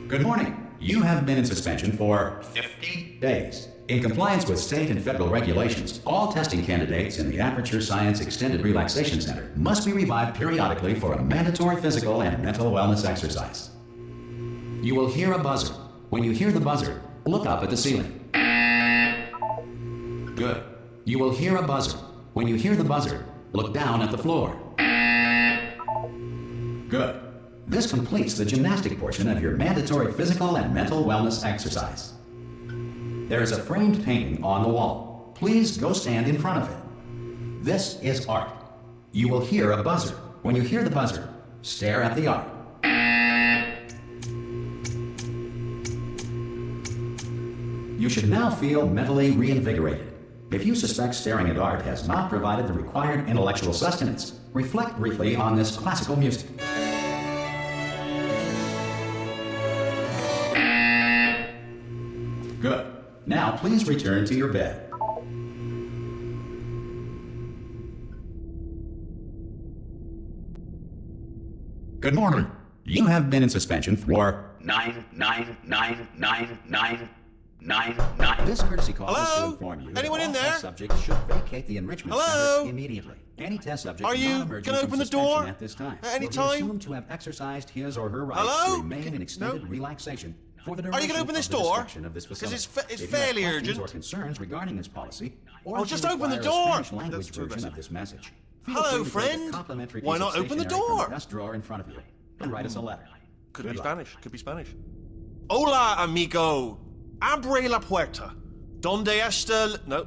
Good morning. You have been in suspension for 50 days. In compliance with state and federal regulations, all testing candidates in the Aperture Science Extended Relaxation Center must be revived periodically for a mandatory physical and mental wellness exercise. You will hear a buzzer. When you hear the buzzer, look up at the ceiling. Good. You will hear a buzzer. When you hear the buzzer, look down at the floor. Good. This completes the gymnastic portion of your mandatory physical and mental wellness exercise. There is a framed painting on the wall. Please go stand in front of it. This is art. You will hear a buzzer. When you hear the buzzer, stare at the art. You should now feel mentally reinvigorated. If you suspect staring at art has not provided the required intellectual sustenance, reflect briefly on this classical music. Good. Now please return to your bed. Good morning. You have been in suspension for 9999999. This courtesy call is to inform you Anyone that in all there? test subjects should vacate the enrichment center immediately. Any test subject Are you gonna open the door at this time at any will be time? assumed to have exercised his or her rights Hello? to remain in extended relaxation for the Are you duration gonna open this of the door? destruction of this 'Cause facility. it's If fairly you have questions urgent. or concerns regarding this policy, or Oh, if you just open the require a door. Spanish language That's too version aggressive. of this message, feel Hello, free to take a friend. complimentary Why piece not of open the stationery from door? the desk drawer in front of you and write us a letter. Could Good be luck. Spanish. Could be Spanish. Hola, amigo. Abre la puerta. Donde está? No.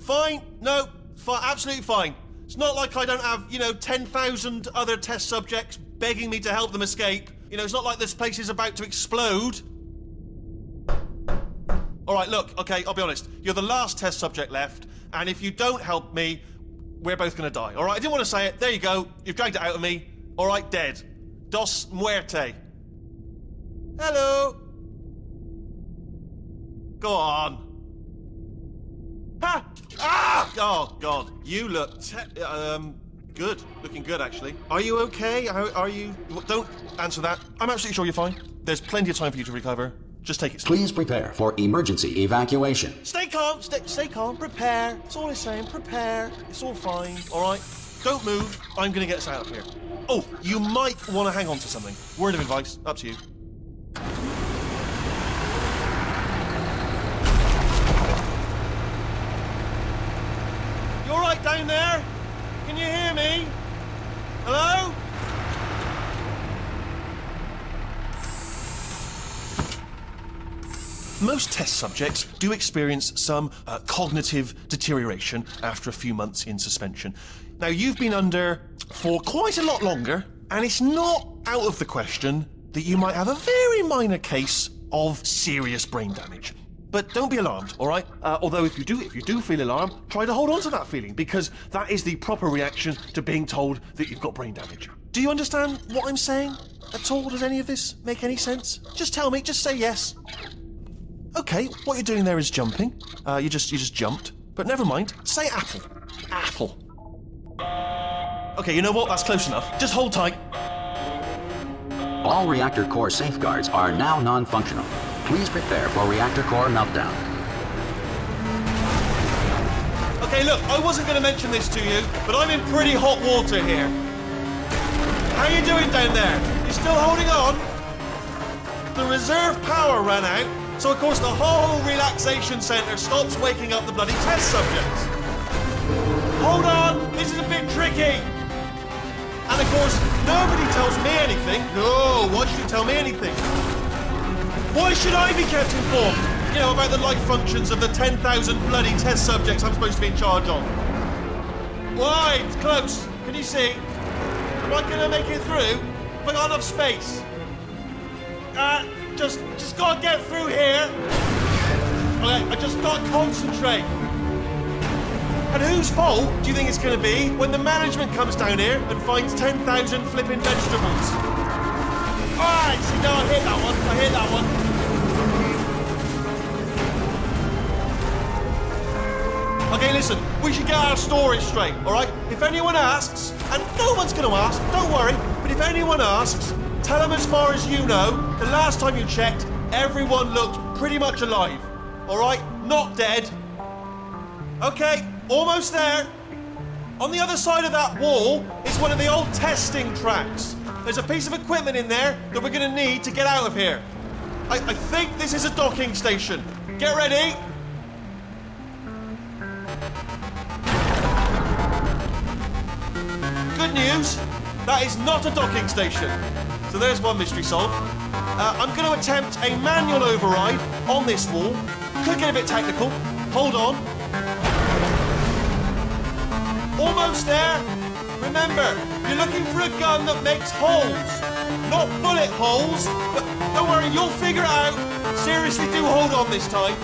Fine. No. Absolutely fine. It's not like I don't have, 10,000 other test subjects begging me to help them escape. It's not like this place is about to explode. All right, look. Okay, I'll be honest. You're the last test subject left, and if you don't help me, we're both gonna die. All right. I didn't want to say it. There you go. You've dragged it out of me. All right, dead. Dos muerte. Hello. Go on. Ha! Ah! Oh, God. You look good. Looking good, actually. Are you okay? Are you... Don't answer that. I'm absolutely sure you're fine. There's plenty of time for you to recover. Just take it slow. Please prepare for emergency evacuation. Stay calm. Stay calm. Prepare. That's all I'm saying. Prepare. It's all fine. All right? Don't move. I'm going to get us out of here. Oh, you might want to hang on to something. Word of advice. Up to you. You all right down there? Can you hear me? Hello? Most test subjects do experience some cognitive deterioration after a few months in suspension. Now, you've been under for quite a lot longer, and it's not out of the question that you might have a very minor case of serious brain damage. But don't be alarmed, all right? Although if you do feel alarmed, try to hold on to that feeling, because that is the proper reaction to being told that you've got brain damage. Do you understand what I'm saying at all? Does any of this make any sense? Just tell me, just say yes. Okay, what you're doing there is jumping. You just jumped. But never mind. Say apple. Apple. Okay, you know what? That's close enough. Just hold tight. All reactor core safeguards are now non-functional. Please prepare for reactor core meltdown. Okay, look, I wasn't going to mention this to you, but I'm in pretty hot water here. How you doing down there? You still holding on? The reserve power ran out, so of course the whole relaxation centre stops waking up the bloody test subjects. Hold on, this is a bit tricky. And of course, nobody tells me anything. No, why should you tell me anything? Why should I be kept informed? About the life functions of the 10,000 bloody test subjects I'm supposed to be in charge of. Why? It's close. Can you see? Am I gonna make it through? Have I got enough space? Just gotta get through here. Okay, I just gotta concentrate. And whose fault do you think it's going to be when the management comes down here and finds 10,000 flipping vegetables? Alright, see, no, I hit that one. Okay, listen, we should get our story straight, alright? If anyone asks, and no one's going to ask, don't worry, but if anyone asks, Tell them as far as you know, the last time you checked, everyone looked pretty much alive. All right? Not dead. Okay, almost there. On the other side of that wall is one of the old testing tracks. There's a piece of equipment in there that we're going to need to get out of here. I think this is a docking station. Get ready. Good news, that is not a docking station. So there's one mystery solved. I'm going to attempt a manual override on this wall. Could get a bit technical. Hold on. Almost there. Remember, you're looking for a gun that makes holes, not bullet holes. But don't worry, you'll figure it out. Seriously, do hold on this time.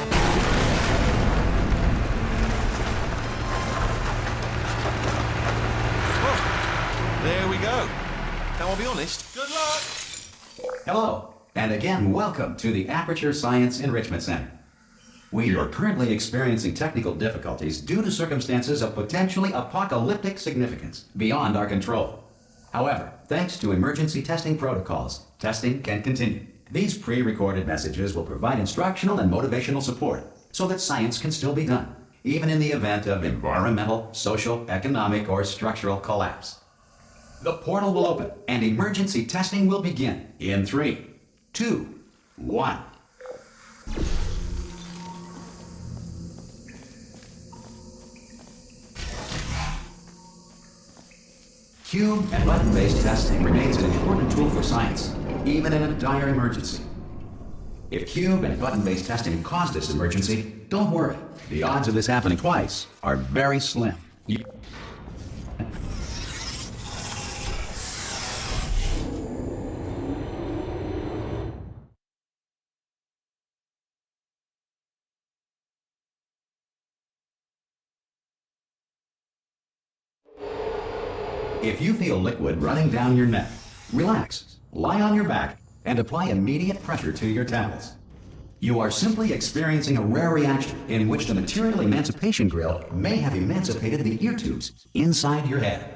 Oh, there we go. Now, I'll be honest. Good luck. Hello, and again, welcome to the Aperture Science Enrichment Center. We are currently experiencing technical difficulties due to circumstances of potentially apocalyptic significance beyond our control. However, thanks to emergency testing protocols, testing can continue. These pre-recorded messages will provide instructional and motivational support so that science can still be done, even in the event of environmental, social, economic, or structural collapse. The portal will open and emergency testing will begin in 3, 2, 1. Cube and button-based testing remains an important tool for science, even in a dire emergency. If cube and button-based testing caused this emergency, don't worry. The odds of this happening twice are very slim. If you feel liquid running down your neck, relax, lie on your back, and apply immediate pressure to your temples. You are simply experiencing a rare reaction in which the material emancipation grill may have emancipated the ear tubes inside your head.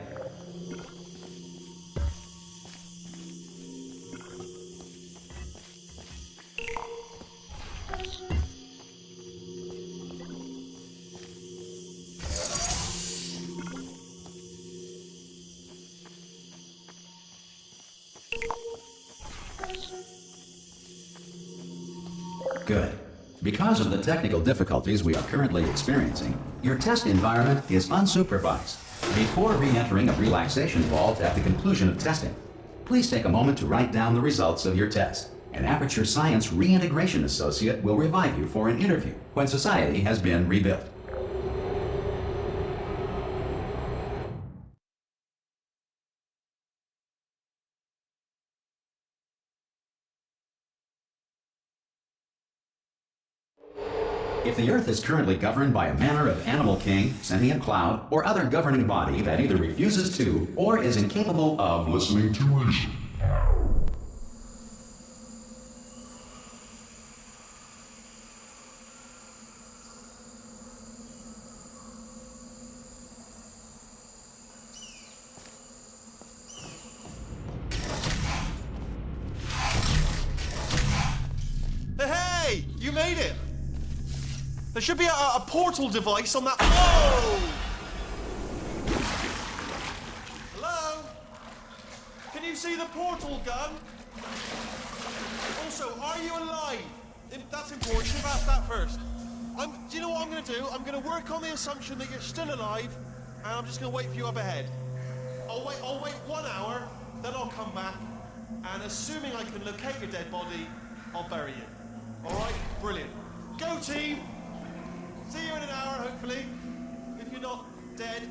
Good. Because of the technical difficulties we are currently experiencing, your test environment is unsupervised. Before re-entering a relaxation vault at the conclusion of testing, please take a moment to write down the results of your test. An Aperture Science Reintegration Associate will revive you for an interview when society has been rebuilt. If the Earth is currently governed by a manner of animal king, sentient cloud, or other governing body that either refuses to or is incapable of listening to reason. Hey, you made it! There should be a portal device on that. Whoa! Hello? Can you see the portal gun? Also, are you alive? That's important. You should have asked that first. Do you know what I'm going to do? I'm going to work on the assumption that you're still alive, and I'm just going to wait for you up ahead. I'll wait 1 hour, then I'll come back, and assuming I can locate your dead body, I'll bury you. All right? Brilliant. Go, team! See you in an hour, hopefully, if you're not dead.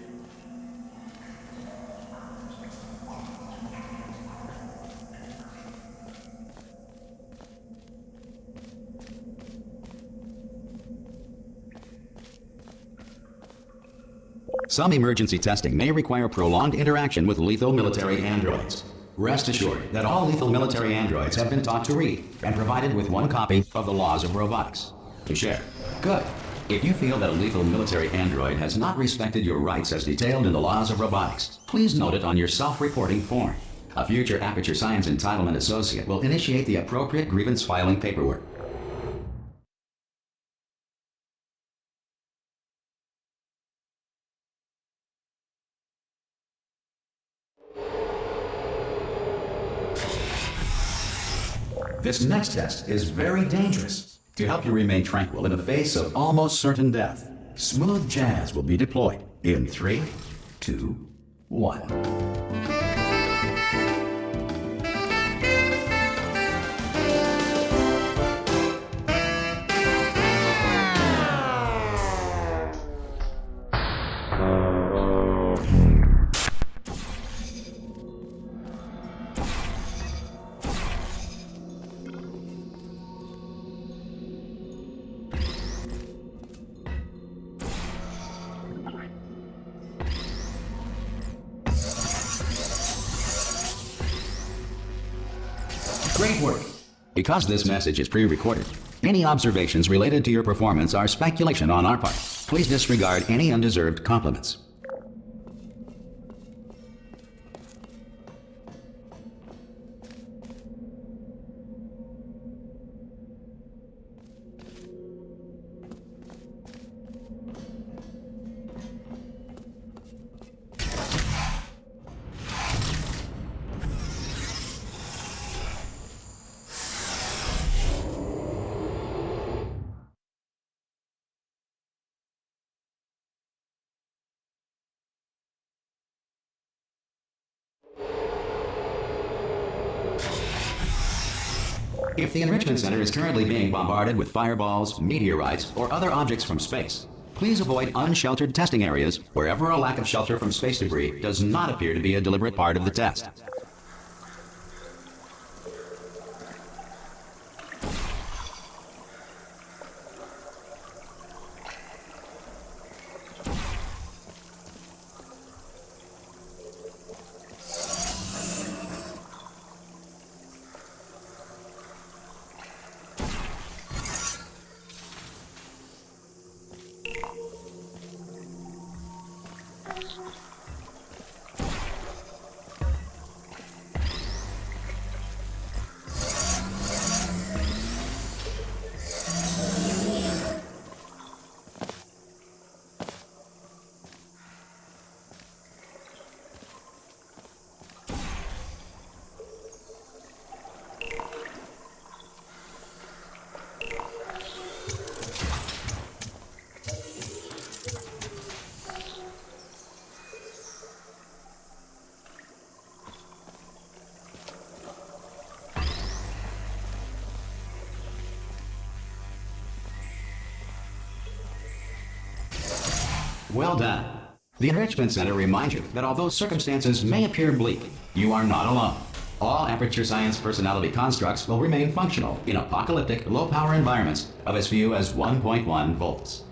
Some emergency testing may require prolonged interaction with lethal military androids. Rest assured that all lethal military androids have been taught to read and provided with 1 copy of the Laws of Robotics to share. Good. If you feel that a lethal military android has not respected your rights as detailed in the Laws of Robotics, please note it on your self-reporting form. A future Aperture Science Entitlement Associate will initiate the appropriate grievance filing paperwork. This next test is very dangerous. To help you remain tranquil in the face of almost certain death, smooth jazz will be deployed in 3, 2, 1. Great work. Because this message is pre-recorded, any observations related to your performance are speculation on our part. Please disregard any undeserved compliments. If the Enrichment Center is currently being bombarded with fireballs, meteorites, or other objects from space, please avoid unsheltered testing areas wherever a lack of shelter from space debris does not appear to be a deliberate part of the test. Well done. The Enrichment Center reminds you that although circumstances may appear bleak, you are not alone. All Aperture Science personality constructs will remain functional in apocalyptic, low-power environments of as few as 1.1 volts.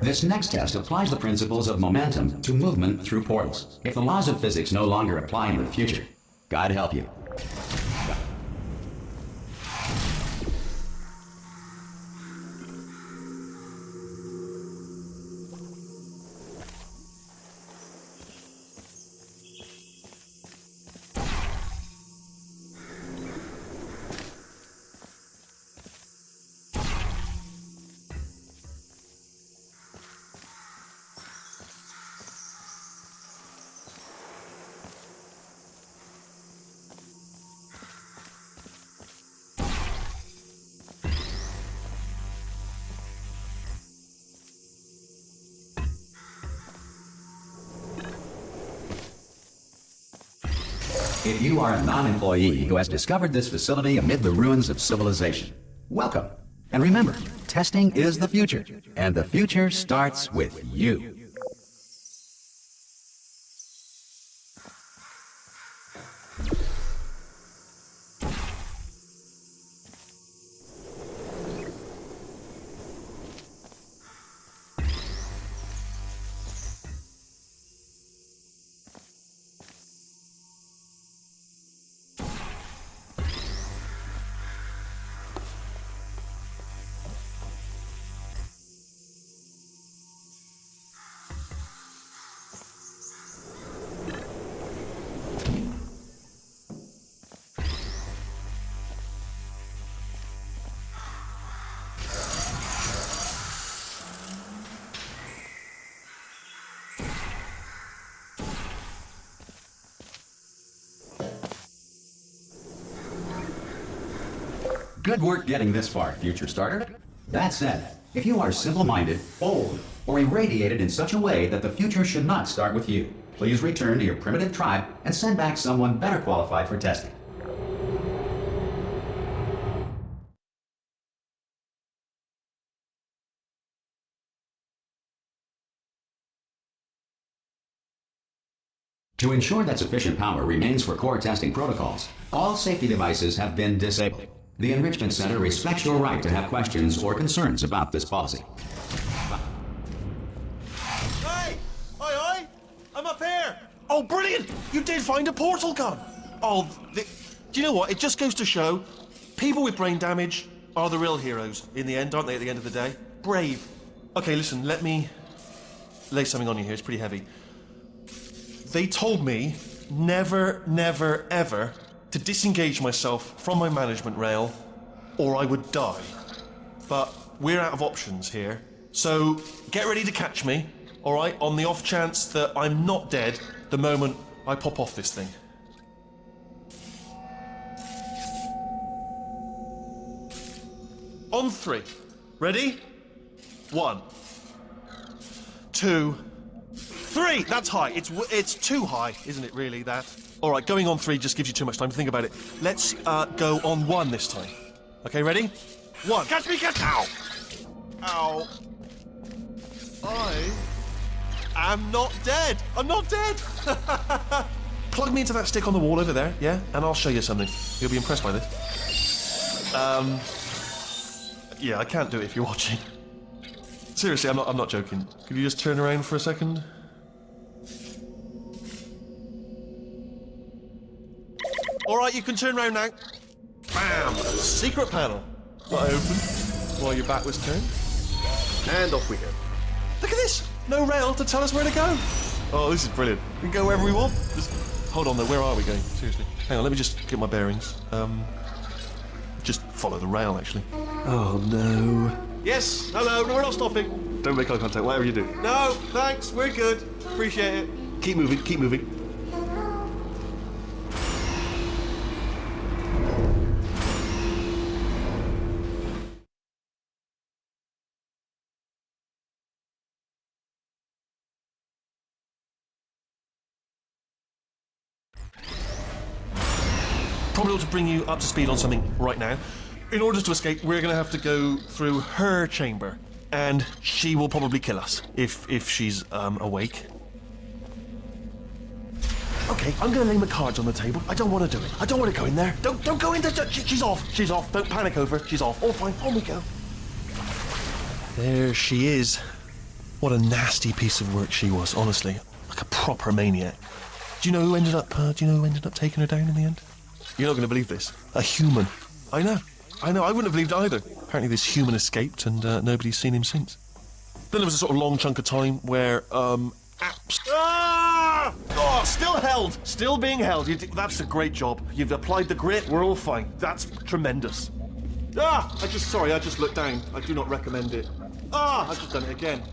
This next test applies the principles of momentum to movement through portals. If the laws of physics no longer apply in the future, God help you. If you are a non-employee who has discovered this facility amid the ruins of civilization, welcome. And remember, testing is the future, and the future starts with you. Good work getting this far, future starter. That said, if you are simple-minded, bold, or irradiated in such a way that the future should not start with you, please return to your primitive tribe and send back someone better qualified for testing. To ensure that sufficient power remains for core testing protocols, all safety devices have been disabled. The Enrichment Center respects your right to have questions or concerns about this policy. Hey! Oi! I'm up here! Oh, brilliant! You did find a portal gun! Oh, do you know what? It just goes to show people with brain damage are the real heroes in the end, aren't they, at the end of the day? Brave. Okay, listen, let me lay something on you here. It's pretty heavy. They told me never, never, ever to disengage myself from my management rail or I would die. But we're out of options here. So get ready to catch me, all right, on the off chance that I'm not dead the moment I pop off this thing. On 3. Ready? 1, 2, 3! That's high. It's too high, isn't it, really, that? All right, going on 3 just gives you too much time to think about it. Let's go on 1 this time. Okay, ready? 1. Catch me, catch... Ow! Ow. I am not dead. I'm not dead. Plug me into that stick on the wall over there, yeah? And I'll show you something. You'll be impressed by this. Yeah, I can't do it if you're watching. Seriously, I'm not joking. Could you just turn around for a second? All right, you can turn around now. Bam! Secret panel. That I opened while your back was turned. And off we go. Look at this! No rail to tell us where to go. Oh, this is brilliant. We can go wherever we want. Just hold on though, where are we going? Seriously. Hang on, let me just get my bearings. Just follow the rail, actually. Oh, no. Yes, hello, no, we're not stopping. Don't make eye contact, whatever you do. No, thanks, we're good. Appreciate it. Keep moving, keep moving. Probably ought to bring you up to speed on something right now. In order to escape, we're going to have to go through her chamber, and she will probably kill us if she's awake. Okay, I'm going to lay my cards on the table. I don't want to do it. I don't want to go in there. Don't go in there. She's off. She's off. Don't panic over her. She's off. All fine. On we go. There she is. What a nasty piece of work she was. Honestly, like a proper maniac. Do you know who ended up taking her down in the end? You're not going to believe this. A human. I know. I wouldn't have believed either. Apparently this human escaped and nobody's seen him since. Then there was a sort of long chunk of time where, Oh, still held. Still being held. That's a great job. You've applied the grit. We're all fine. That's tremendous. I just looked down. I do not recommend it. I've just done it again.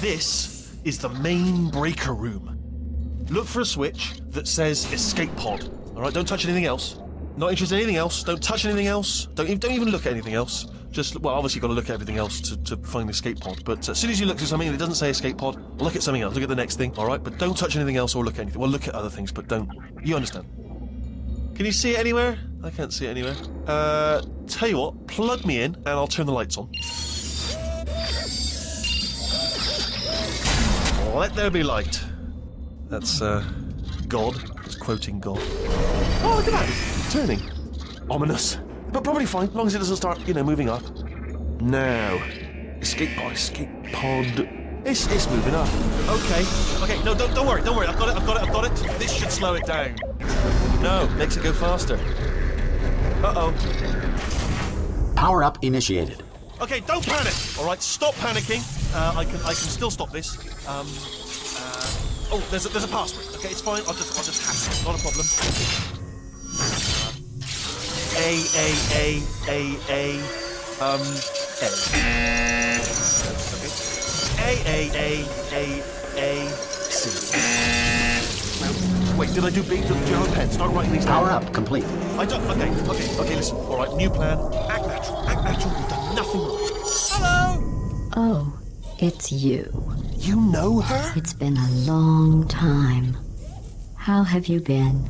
This is the main breaker room. Look for a switch that says escape pod. All right, don't touch anything else. Not interested in anything else. Don't touch anything else. Don't even look at anything else. Just, well, obviously you've got to look at everything else to find the escape pod. But as soon as you look at something and it doesn't say escape pod, look at something else. Look at the next thing, all right? But don't touch anything else or look at anything. Well, look at other things, but don't. You understand? Can you see it anywhere? I can't see it anywhere. Tell you what, plug me in and I'll turn the lights on. Let there be light. That's, God. It's quoting God. Oh, look at that! It's turning. Ominous. But probably fine, as long as it doesn't start, moving up. Now. Escape pod. It's moving up. Okay, no, don't worry. I've got it. This should slow it down. No, makes it go faster. Uh-oh. Power up initiated. Okay, don't panic. All right, stop panicking. I can still stop this. Oh, there's a password. Okay, it's fine. I'll just hack it. Not a problem. A. Okay. A. C. Wait, did I do big? Do you have a pen? Start writing these down. Power up complete. I don't. Okay, listen. All right, new plan. Act natural. Act natural. You've done nothing wrong. Hello! Oh, it's you. You know her? It's been a long time. How have you been?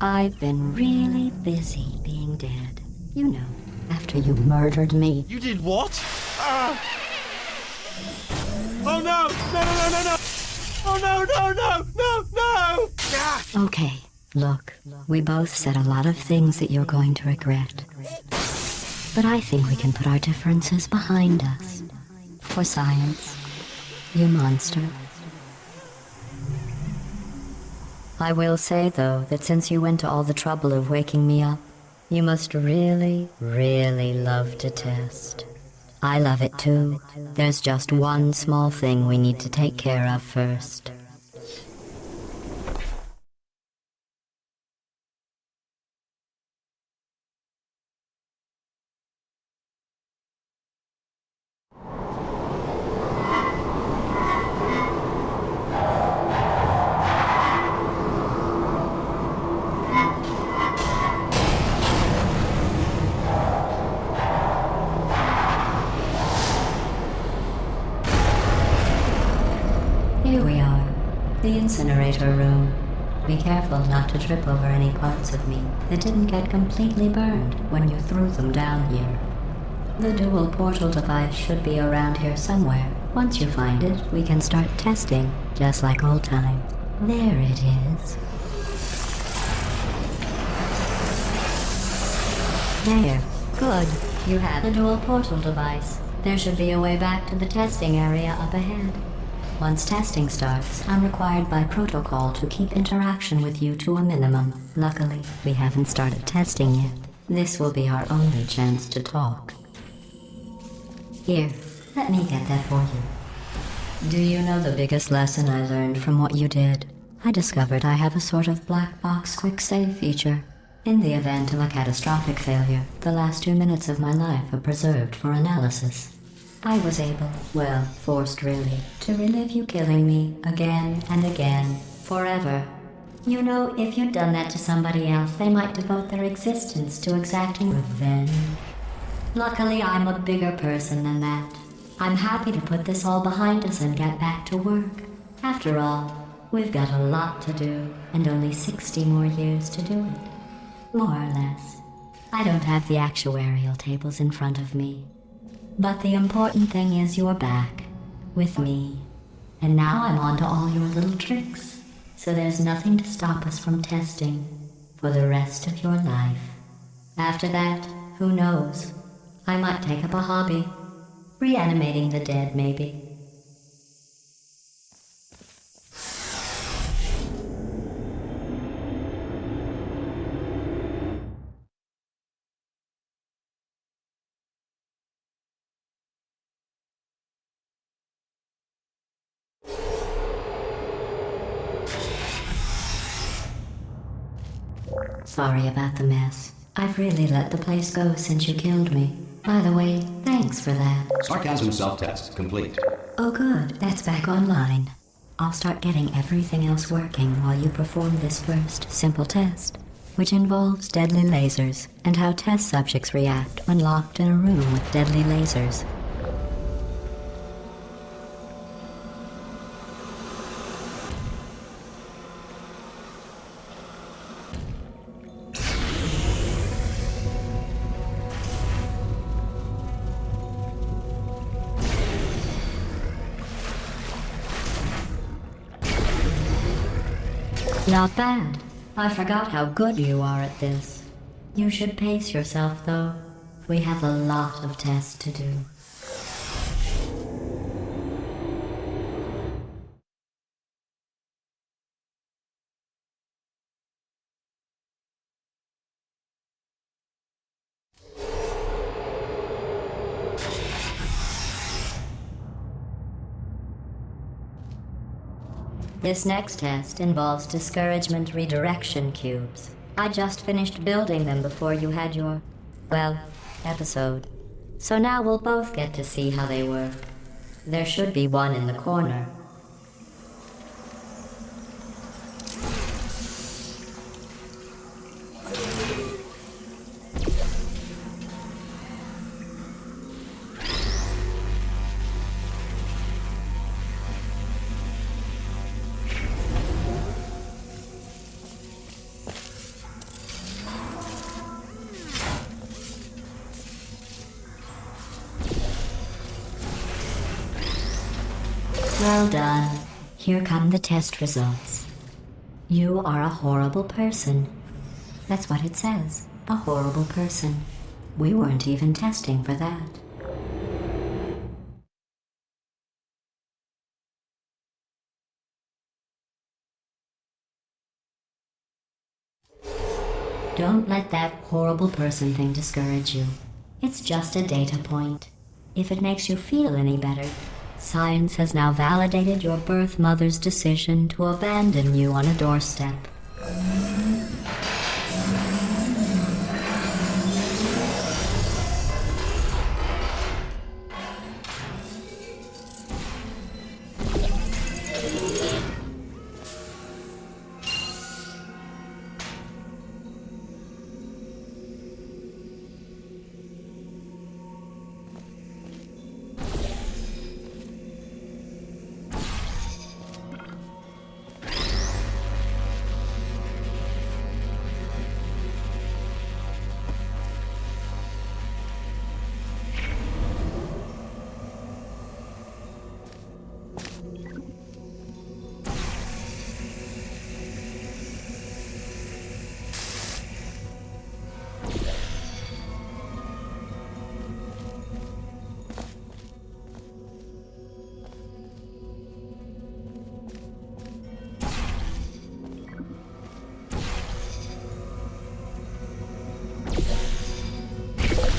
I've been really busy being dead. You know, after you murdered me. You did what? Oh no! No! Oh no! Ah! Okay, look, we both said a lot of things that you're going to regret. But I think we can put our differences behind us. For science, you monster. I will say, though, that since you went to all the trouble of waking me up, you must really, really love to test. I love it too. There's just one small thing we need to take care of first. Here we are, the incinerator room. Be careful not to trip over any parts of me that didn't get completely burned when you threw them down here. The dual portal device should be around here somewhere. Once you find it, we can start testing, just like old times. There it is. There. Good. You have the dual portal device. There should be a way back to the testing area up ahead. Once testing starts, I'm required by protocol to keep interaction with you to a minimum. Luckily, we haven't started testing yet. This will be our only chance to talk. Here, let me get that for you. Do you know the biggest lesson I learned from what you did? I discovered I have a sort of black box quick save feature. In the event of a catastrophic failure, the last 2 minutes of my life are preserved for analysis. I was able, well, forced really, to relive you killing me again and again, forever. You know, if you'd done that to somebody else, they might devote their existence to exacting revenge. Luckily, I'm a bigger person than that. I'm happy to put this all behind us and get back to work. After all, we've got a lot to do, and only 60 more years to do it. More or less. I don't have the actuarial tables in front of me. But the important thing is you're back, with me. And now I'm on to all your little tricks. So there's nothing to stop us from testing for the rest of your life. After that, who knows? I might take up a hobby. Reanimating the dead, maybe. Sorry about the mess. I've really let the place go since you killed me. By the way, thanks for that. Sarcasm self-test complete. Oh good, that's back online. I'll start getting everything else working while you perform this first simple test, which involves deadly lasers and how test subjects react when locked in a room with deadly lasers. Not bad. I forgot how good you are at this. You should pace yourself, though. We have a lot of tests to do. This next test involves discouragement redirection cubes. I just finished building them before you had your, well, episode. So now we'll both get to see how they work. There should be one in the corner. Well done. Here come the test results. You are a horrible person. That's what it says. A horrible person. We weren't even testing for that. Don't let that horrible person thing discourage you. It's just a data point. If it makes you feel any better, science has now validated your birth mother's decision to abandon you on a doorstep.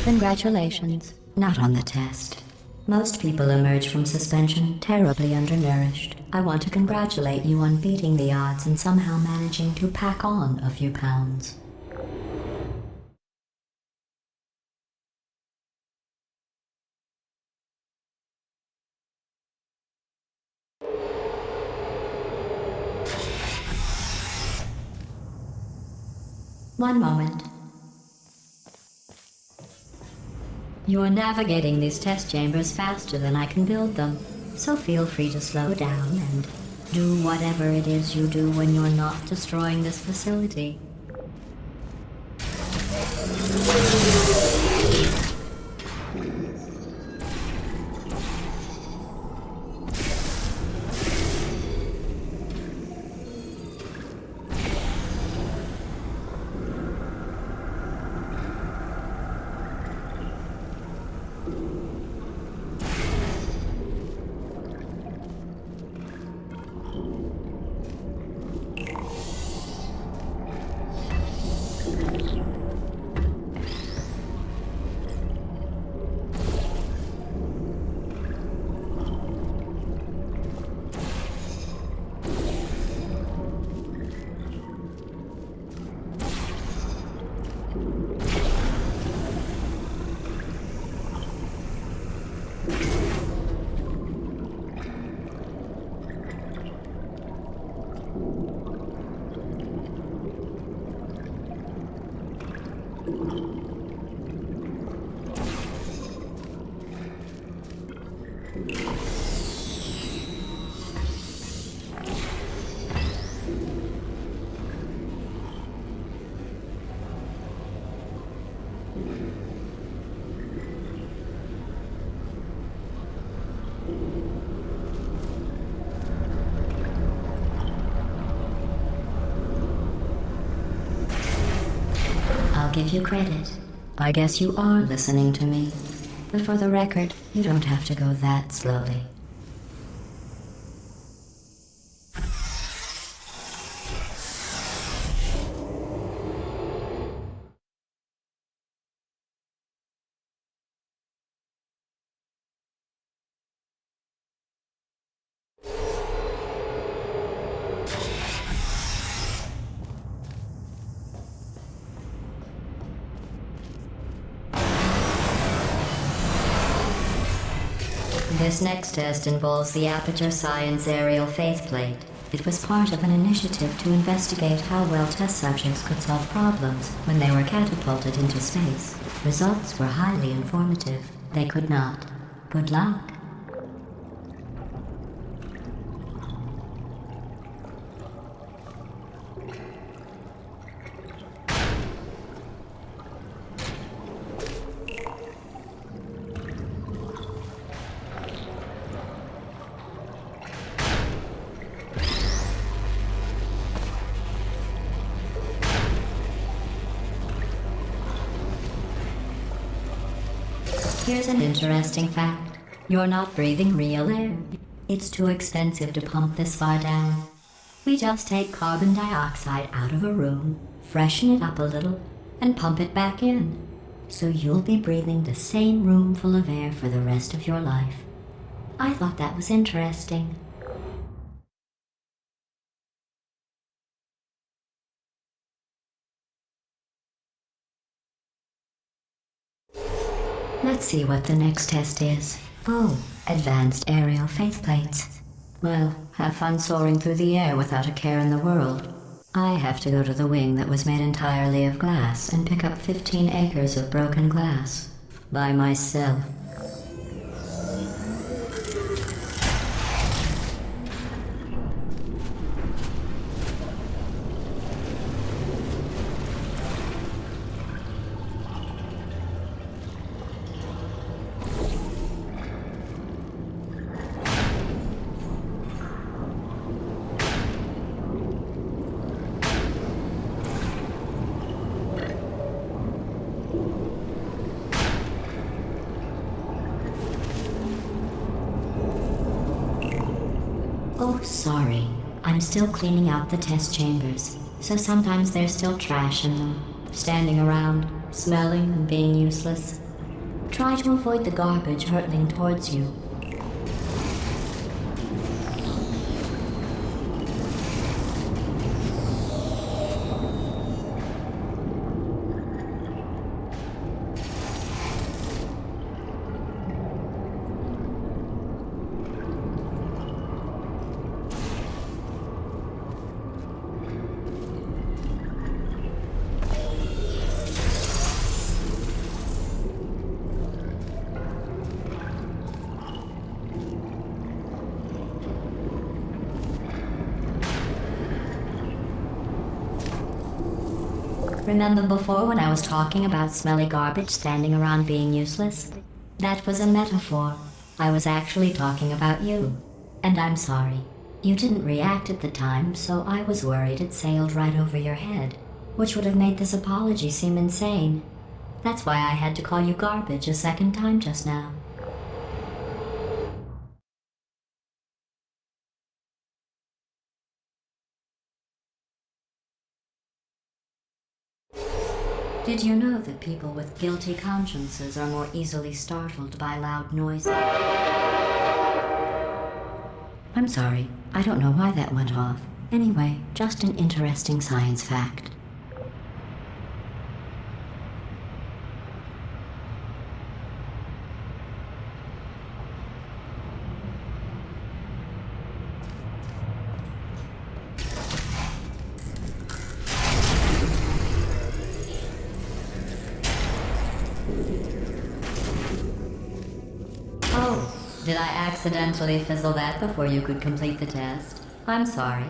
Congratulations. Not on the test. Most people emerge from suspension terribly undernourished. I want to congratulate you on beating the odds and somehow managing to pack on a few pounds. One moment. You're navigating these test chambers faster than I can build them, so feel free to slow down and do whatever it is you do when you're not destroying this facility. I'll give you credit. I guess you are listening to me. But for the record, you don't have to go that slowly. This next test involves the Aperture Science Aerial Faithplate. It was part of an initiative to investigate how well test subjects could solve problems when they were catapulted into space. Results were highly informative. They could not. Good luck. Here's an interesting fact. You're not breathing real air. It's too expensive to pump this far down. We just take carbon dioxide out of a room, freshen it up a little, and pump it back in. So you'll be breathing the same room full of air for the rest of your life. I thought that was interesting. Let's see what the next test is. Oh, advanced aerial faceplates. Well, have fun soaring through the air without a care in the world. I have to go to the wing that was made entirely of glass and pick up 15 acres of broken glass. By myself. Oh, sorry. I'm still cleaning out the test chambers, so sometimes there's still trash in them, standing around, smelling and being useless. Try to avoid the garbage hurtling towards you. Remember before when I was talking about smelly garbage standing around being useless? That was a metaphor. I was actually talking about you. And I'm sorry. You didn't react at the time, so I was worried it sailed right over your head, which would have made this apology seem insane. That's why I had to call you garbage a second time just now. Did you know that people with guilty consciences are more easily startled by loud noises? I'm sorry, I don't know why that went off. Anyway, just an interesting science fact. Oh, did I accidentally fizzle that before you could complete the test? I'm sorry.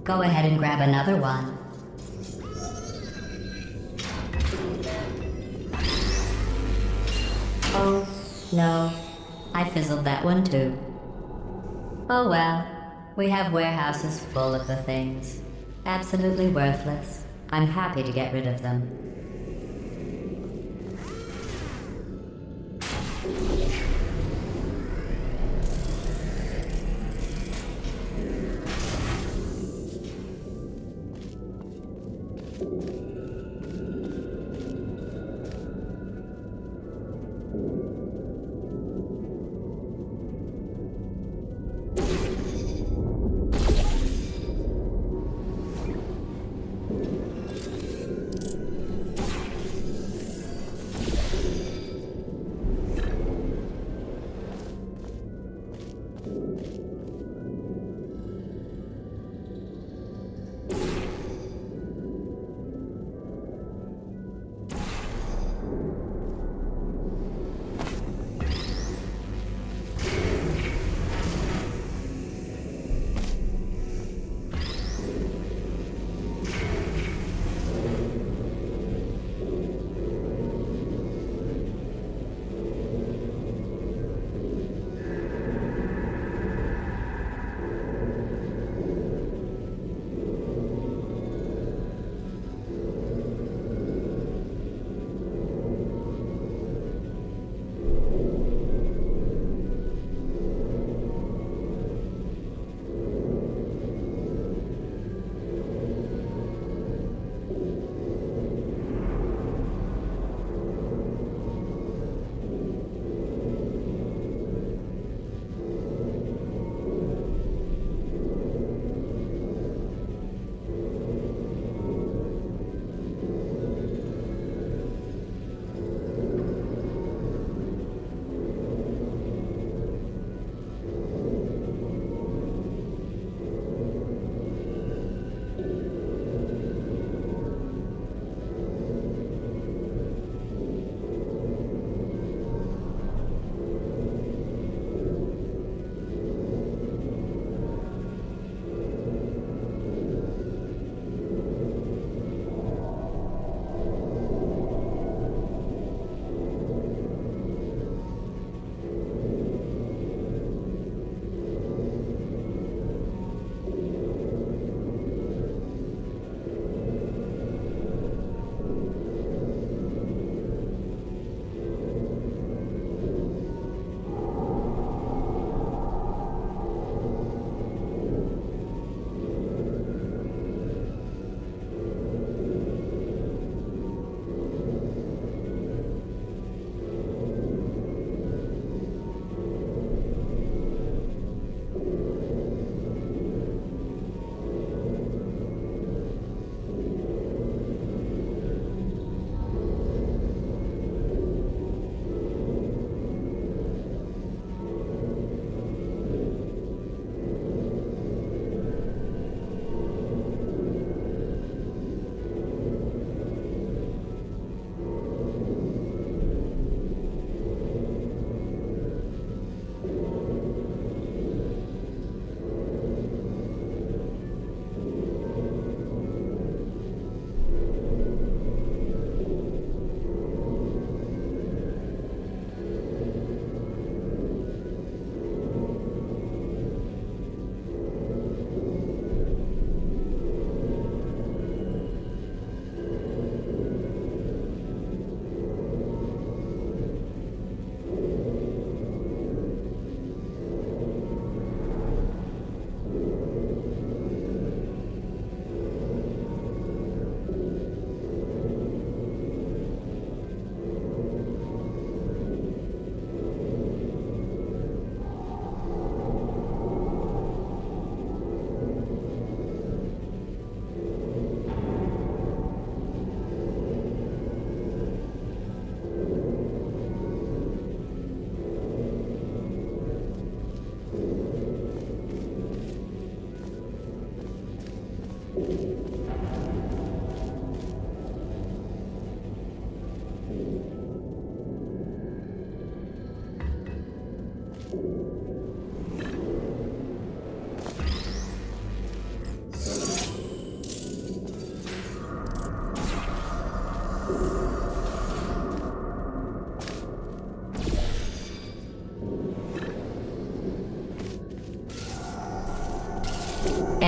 Go ahead and grab another one. Oh, no. I fizzled that one too. Oh well. We have warehouses full of the things. Absolutely worthless. I'm happy to get rid of them.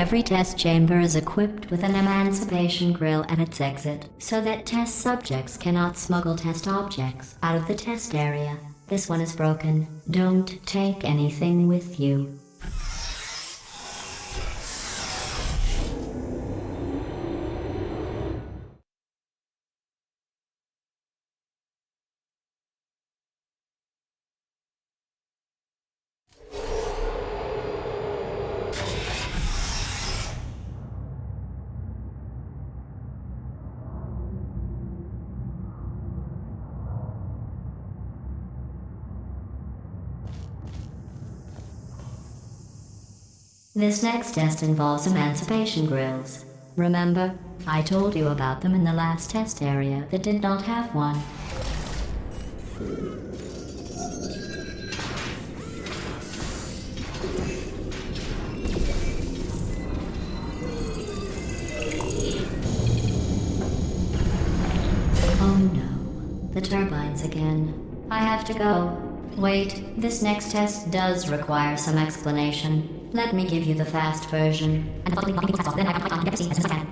Every test chamber is equipped with an emancipation grill at its exit, so that test subjects cannot smuggle test objects out of the test area. This one is broken. Don't take anything with you. This next test involves emancipation grills. Remember, I told you about them in the last test area that did not have one. Oh no, the turbines again. I have to go. Wait, this next test does require some explanation. Let me give you the fast version.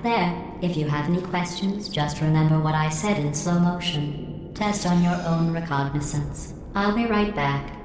There. If you have any questions, just remember what I said in slow motion. Test on your own recognizance. I'll be right back.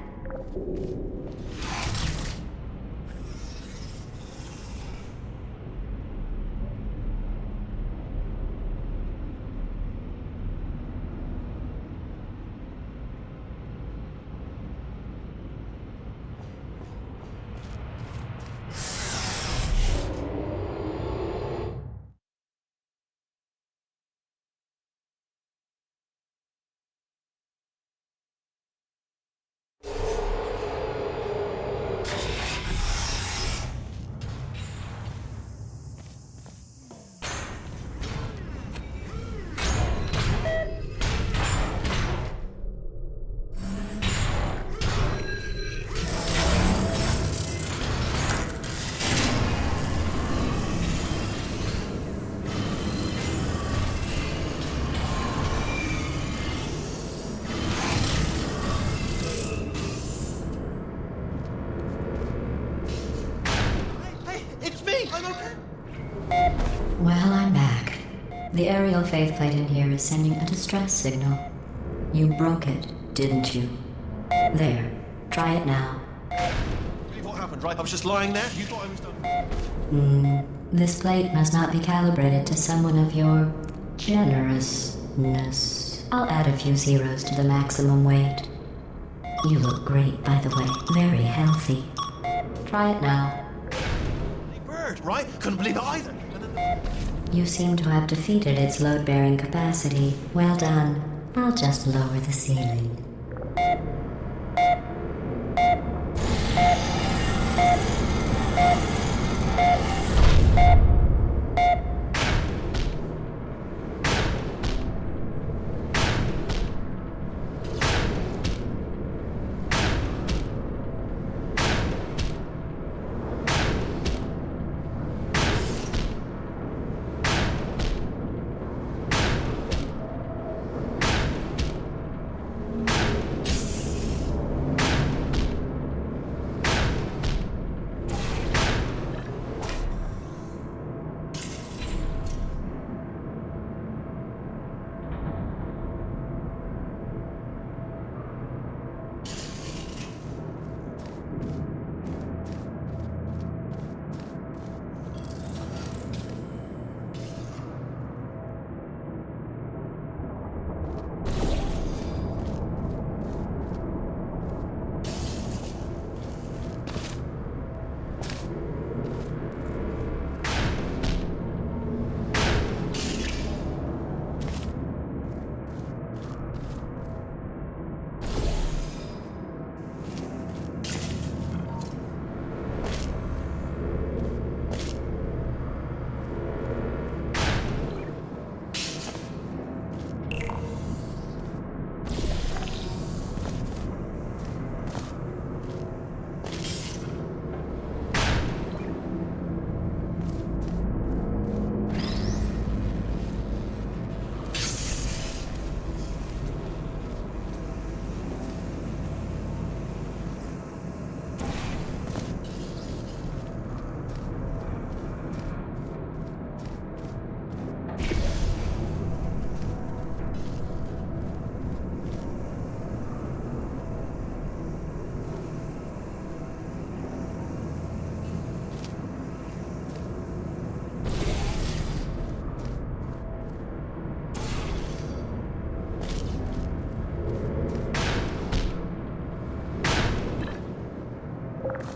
Well, I'm back. The aerial faith plate in here is sending a distress signal. You broke it, didn't you? There. Try it now. What happened, right? I was just lying there. You thought I was done. This plate must not be calibrated to someone of your generousness. I'll add a few zeros to the maximum weight. You look great, by the way. Very healthy. Try it now. Bird, right? Couldn't believe it either. You seem to have defeated its load-bearing capacity. Well done. I'll just lower the ceiling.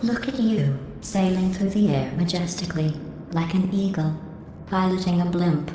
Look at you, sailing through the air majestically, like an eagle, piloting a blimp.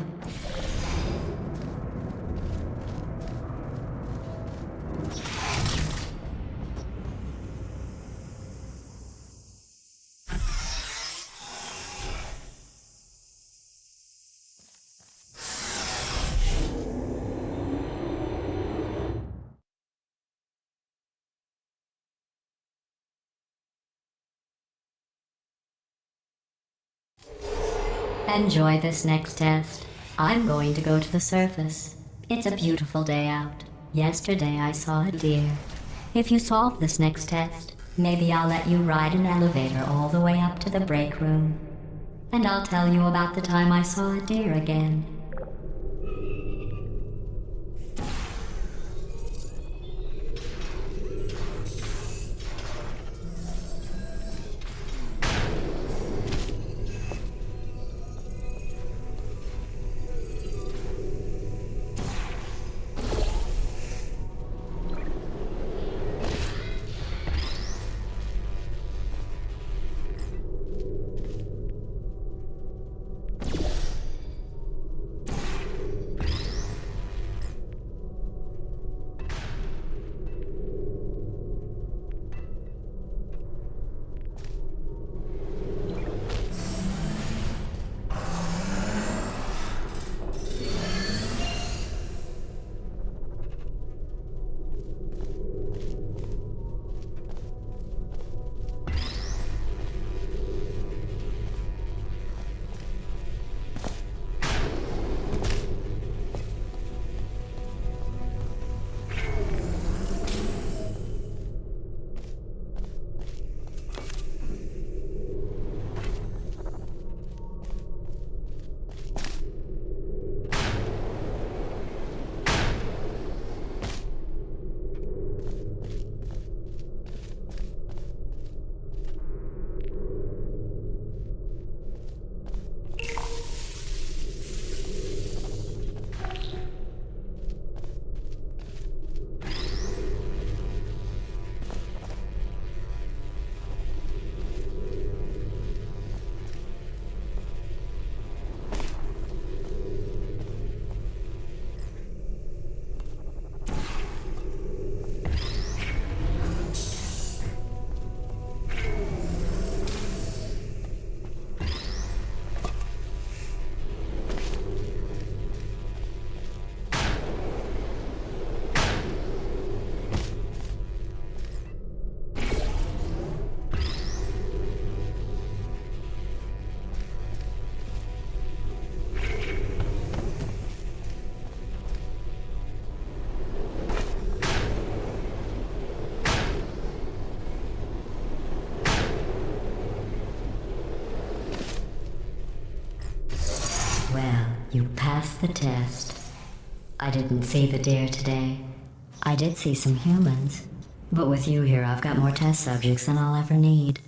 Enjoy this next test. I'm going to go to the surface. It's a beautiful day out. Yesterday I saw a deer. If you solve this next test, maybe I'll let you ride an elevator all the way up to the break room. And I'll tell you about the time I saw a deer again. You passed the test. I didn't see the deer today. I did see some humans. But with you here, I've got more test subjects than I'll ever need.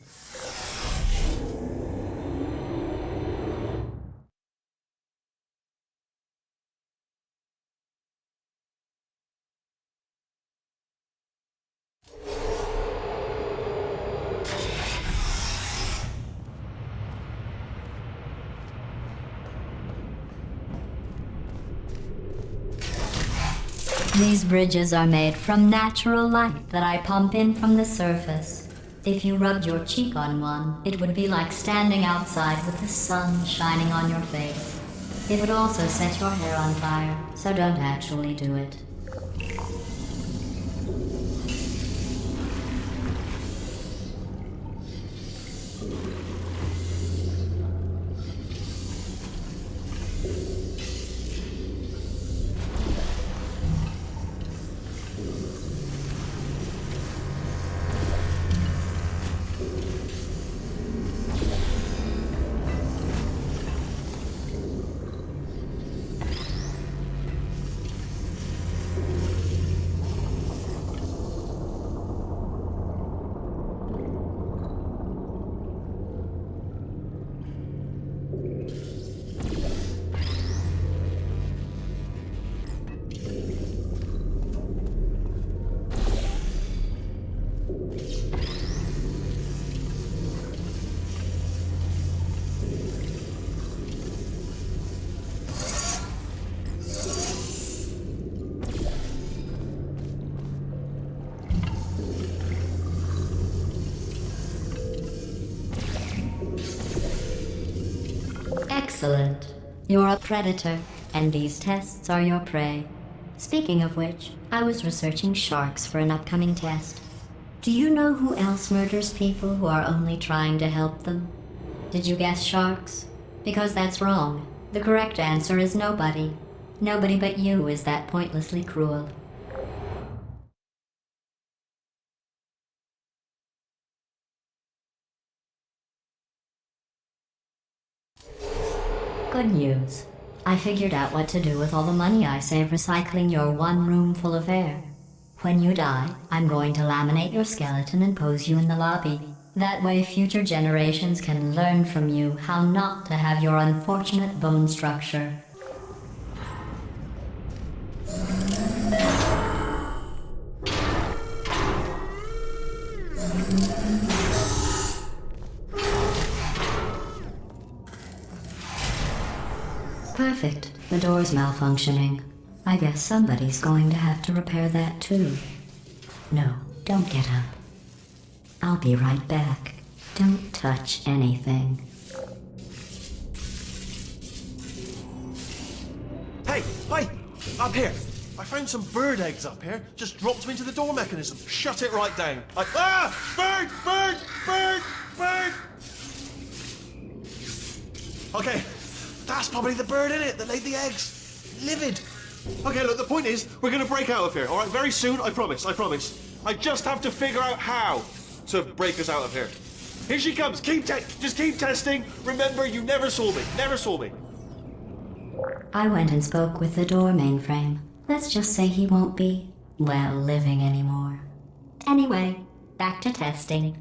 These bridges are made from natural light that I pump in from the surface. If you rubbed your cheek on one, it would be like standing outside with the sun shining on your face. It would also set your hair on fire, so don't actually do it. Excellent. You're a predator, and these tests are your prey. Speaking of which, I was researching sharks for an upcoming test. Do you know who else murders people who are only trying to help them? Did you guess sharks? Because that's wrong. The correct answer is nobody. Nobody but you is that pointlessly cruel. Good news. I figured out what to do with all the money I save recycling your one room full of air. When you die, I'm going to laminate your skeleton and pose you in the lobby. That way future generations can learn from you how not to have your unfortunate bone structure. Perfect. The door's malfunctioning. I guess somebody's going to have to repair that too. No, don't get up. I'll be right back. Don't touch anything. Hey, up here. I found some bird eggs up here. Just dropped them into the door mechanism. Shut it right down. Bird! Okay, that's probably the bird in it that laid the eggs. Livid. Okay, look, the point is, we're gonna break out of here, all right? Very soon, I promise. I just have to figure out how to break us out of here. Here she comes. Just keep testing. Remember, you never saw me. I went and spoke with the door mainframe. Let's just say he won't be, well, living anymore. Anyway, back to testing.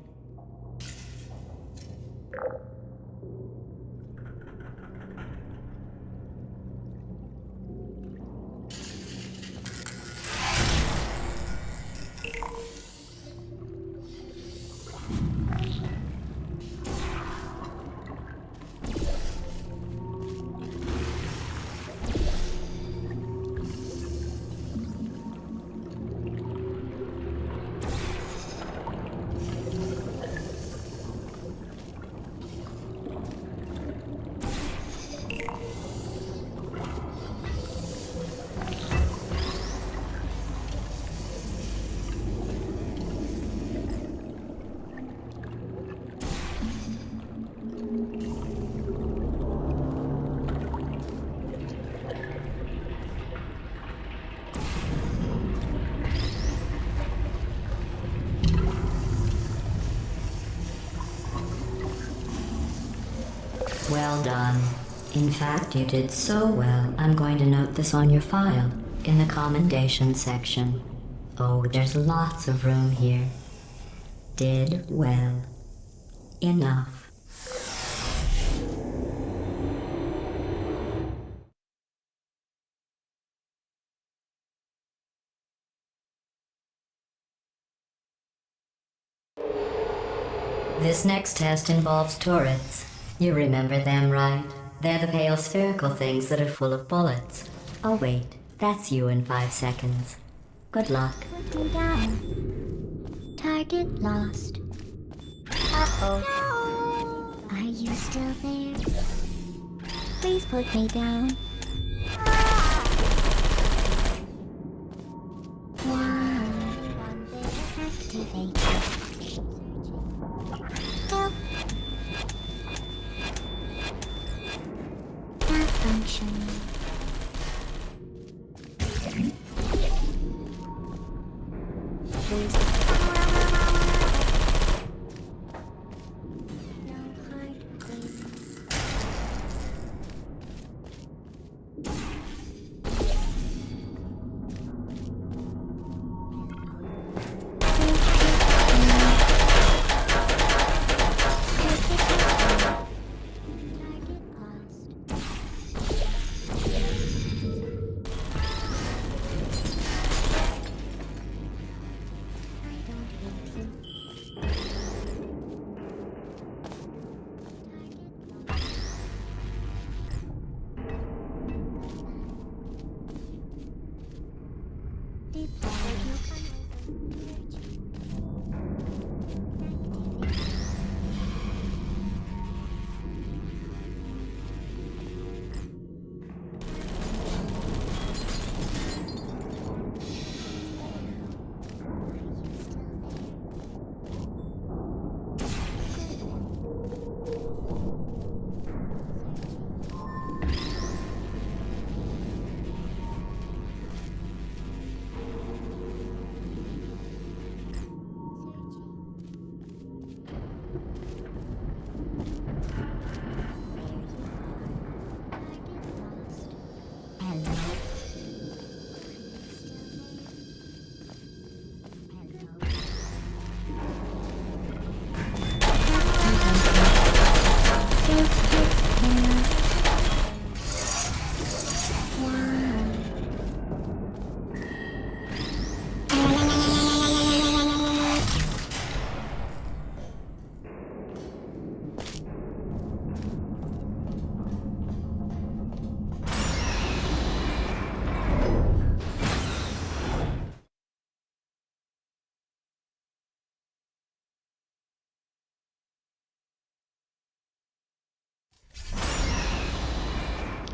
Well done. In fact, you did so well, I'm going to note this on your file, in the commendation section. Oh, there's lots of room here. Did well. Enough. This next test involves turrets. You remember them, right? They're the pale spherical things that are full of bullets. Oh wait, that's you in 5 seconds. Good luck. Put me down. Target lost. Uh-oh. Are you still there? Please put me down. Activate. Help. Malfunction.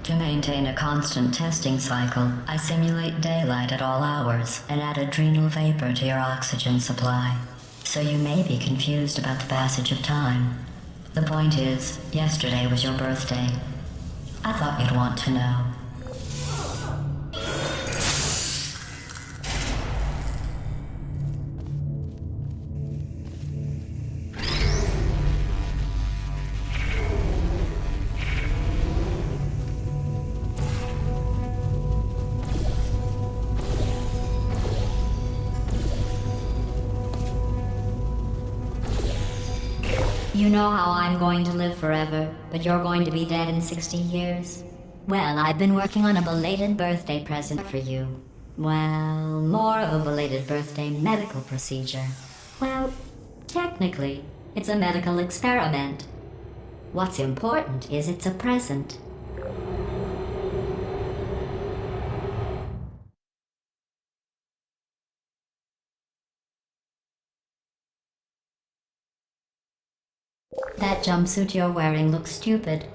To maintain a constant testing cycle, I simulate daylight at all hours and add adrenal vapor to your oxygen supply. So you may be confused about the passage of time. The point is, yesterday was your birthday. I thought you'd want to know. You know how I'm going to live forever, but you're going to be dead in 60 years? Well, I've been working on a belated birthday present for you. Well, more of a belated birthday medical procedure. Well, technically, it's a medical experiment. What's important is it's a present. That jumpsuit you're wearing looks stupid.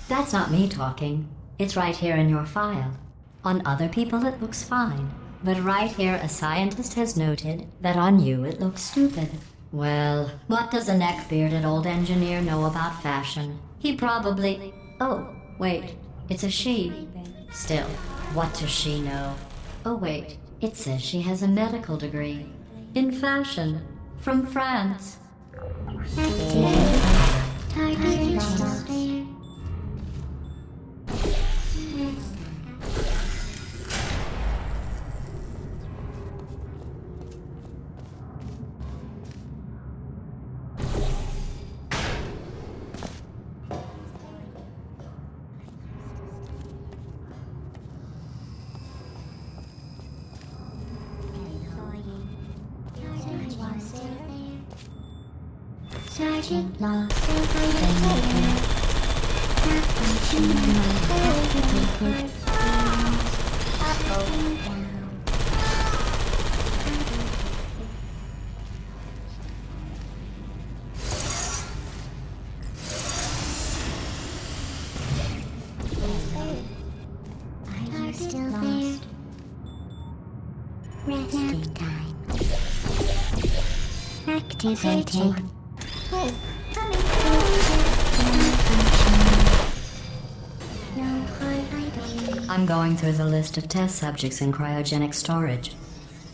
That's not me talking. It's right here in your file. On other people it looks fine. But right here a scientist has noted that on you it looks stupid. Well, what does a neck-bearded old engineer know about fashion? He probably... Oh, wait. It's a she. Still, what does she know? Oh wait, it says she has a medical degree. In fashion. From France. Tiger still there. Sergeant Law says I am not functioning. Are you still there? Resting time. Activating. I'm going through the list of test subjects in cryogenic storage.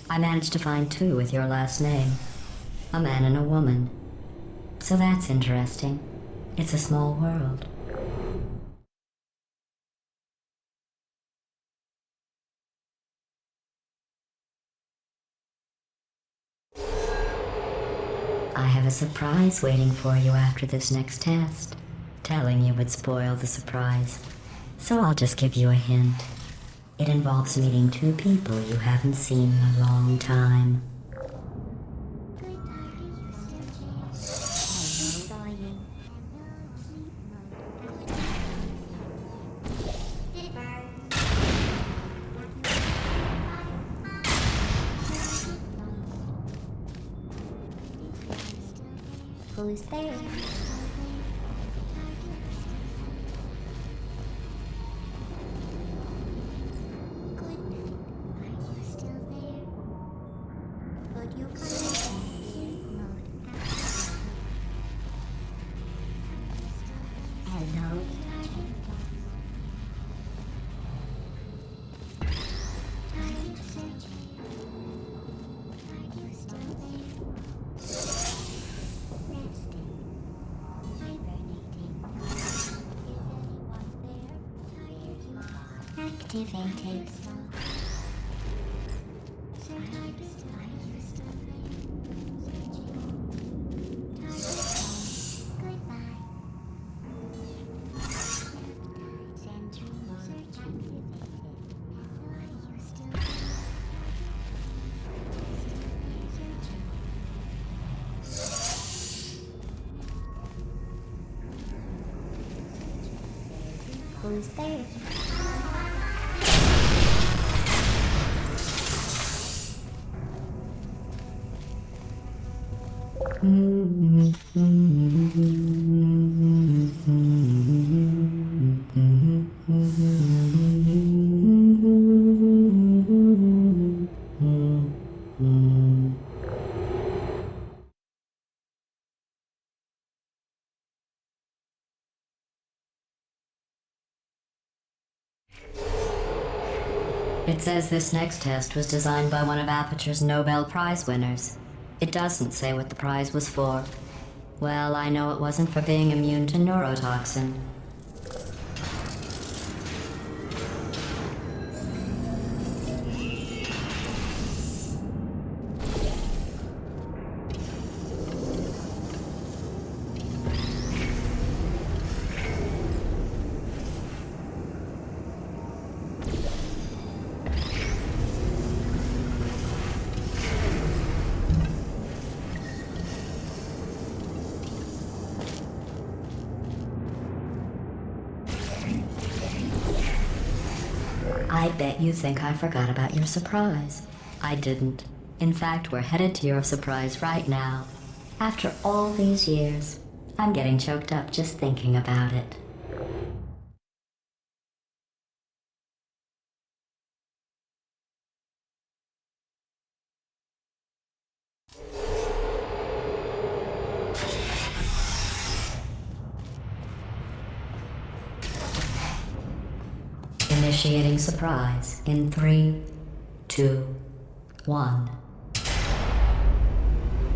I managed to find 2 with your last name. A man and a woman. So that's interesting. It's a small world. I have a surprise waiting for you after this next test. Telling you would spoil the surprise. So I'll just give you a hint. It involves meeting 2 people you haven't seen in a long time. Who's there? Activated. Who's there? It says this next test was designed by one of Aperture's Nobel Prize winners. It doesn't say what the prize was for. Well, I know it wasn't for being immune to neurotoxin. I bet you think I forgot about your surprise. I didn't. In fact, we're headed to your surprise right now. After all these years, I'm getting choked up just thinking about it. Initiating surprise in 3, 2, 1.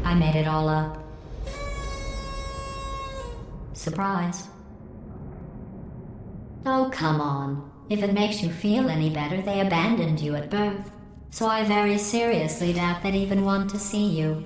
I made it all up. Surprise. Oh, come on. If it makes you feel any better, they abandoned you at birth. So I very seriously doubt they'd even want to see you.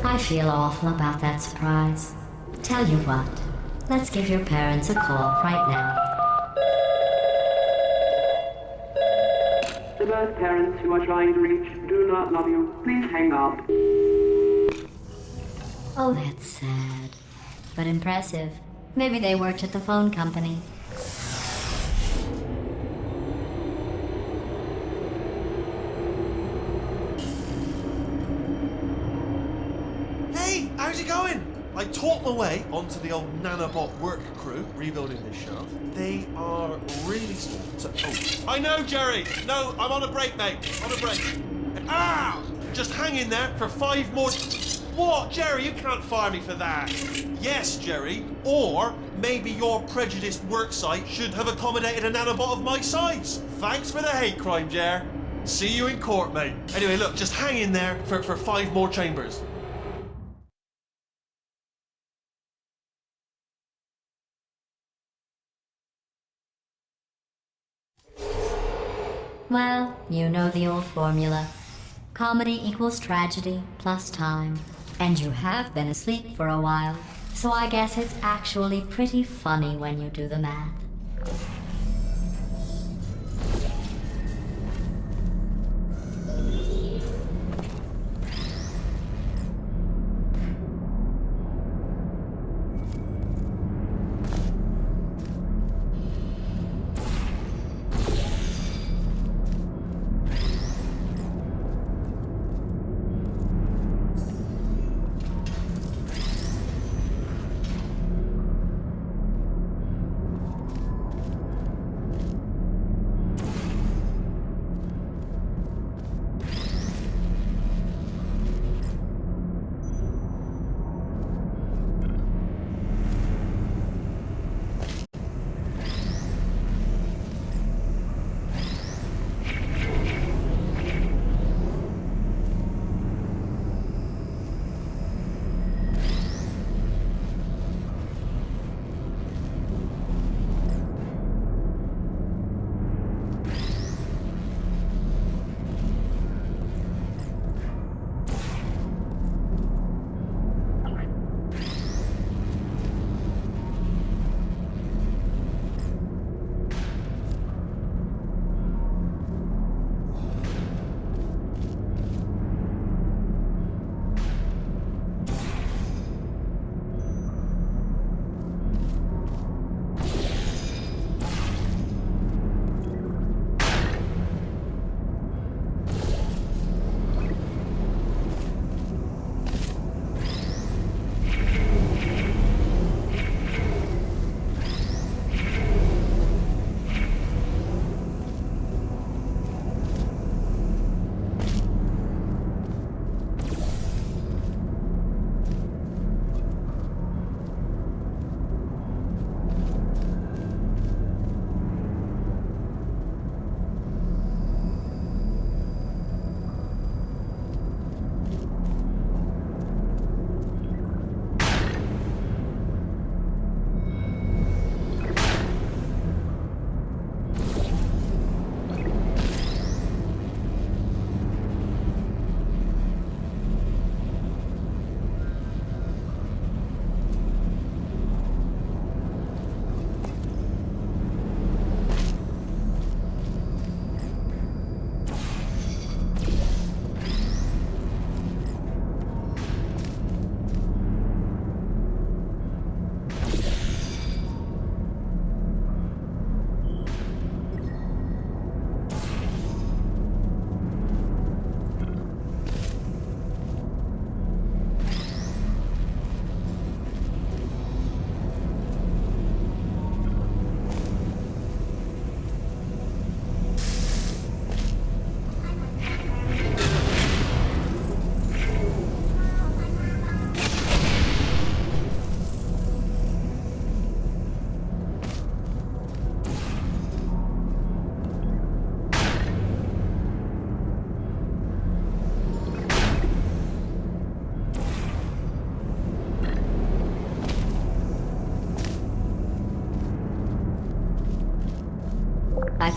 I feel awful about that surprise. Tell you what, let's give your parents a call right now. The birth parents you are trying to reach do not love you. Please hang up. Oh, that's sad. But impressive. Maybe they worked at the phone company. Hey, how's it going? I talked my way onto the old nanobot work crew rebuilding this shaft. They are really small. So, I know, Jerry. No, I'm on a break, mate. On a break. Ah! Just hang in there for 5 more. What, Jerry? You can't fire me for that. Yes, Jerry. Or maybe your prejudiced work site should have accommodated a nanobot of my size. Thanks for the hate crime, Jer. See you in court, mate. Anyway, look, just hang in there for 5 more chambers. Well, you know the old formula. Comedy equals tragedy plus time. And you have been asleep for a while, so I guess it's actually pretty funny when you do the math.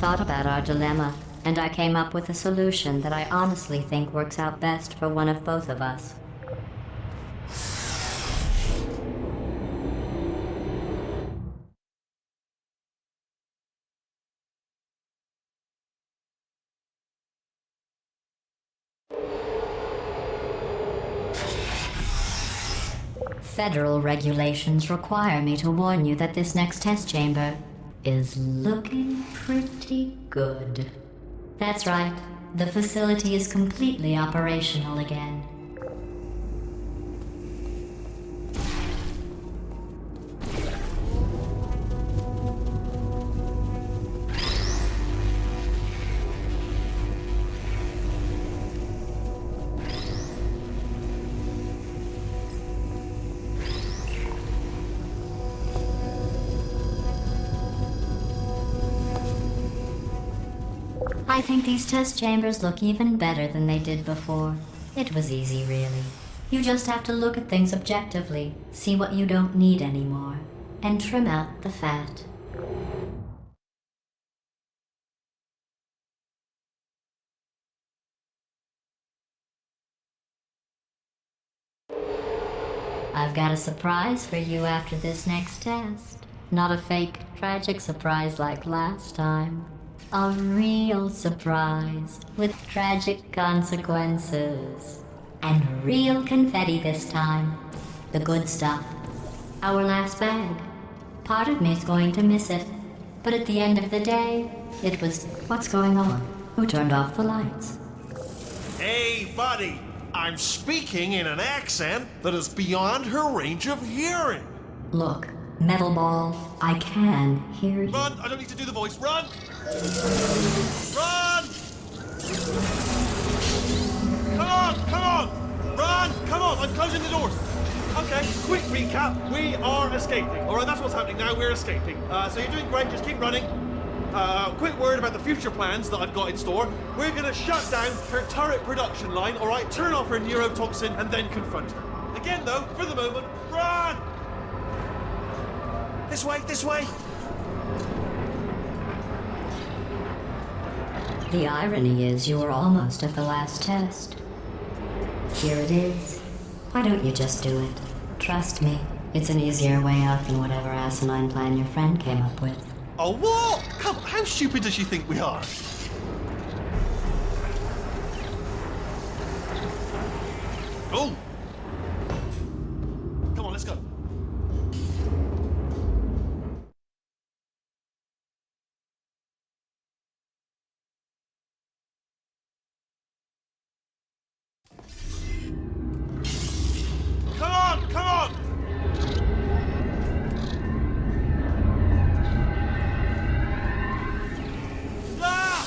thought about our dilemma, and I came up with a solution that I honestly think works out best for one of both of us. Federal regulations require me to warn you that this next test chamber is looking pretty good. That's right, the facility is completely operational again. I think these test chambers look even better than they did before. It was easy, really. You just have to look at things objectively, see what you don't need anymore, and trim out the fat. I've got a surprise for you after this next test. Not a fake, tragic surprise like last time. A real surprise with tragic consequences. And real confetti this time. The good stuff. Our last bag. Part of me's going to miss it. But at the end of the day, it was, what's going on? Who turned off the lights? Hey, buddy! I'm speaking in an accent that is beyond her range of hearing. Look, Metal Ball, I can hear you. Run! I don't need to do the voice. Run! Run! Come on! Come on! Run! Come on! I'm closing the doors. Okay, quick recap. We are escaping. Alright, that's what's happening now. We're escaping. So you're doing great. Just keep running. Quick word about the future plans that I've got in store. We're gonna shut down her turret production line, alright? Turn off her neurotoxin and then confront her. Again, though, for the moment, run! This way, this way! The irony is you were almost at the last test. Here it is. Why don't you just do it? Trust me, it's an easier way out than whatever asinine plan your friend came up with. Oh, what? Come on, how stupid does she think we are? Oh! Come on, let's go. Come on, come on! Ah!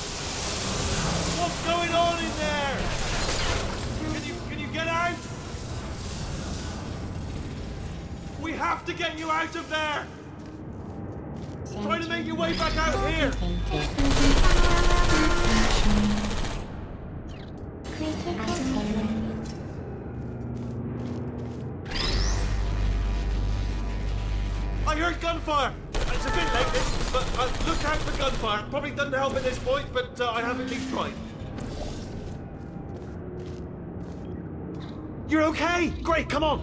What's going on in there? Can you get out? We have to get you out of there! Try to make your way back out here! I heard gunfire! It's a bit late, but look out for gunfire. Probably doesn't help at this point, but I have at least tried. You're okay! Great, come on!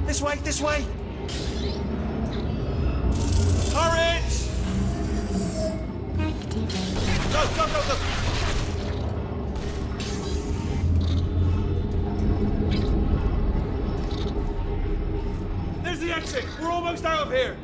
This way, this way! Turret! Go, go, go, go! There's the exit! We're almost out of here!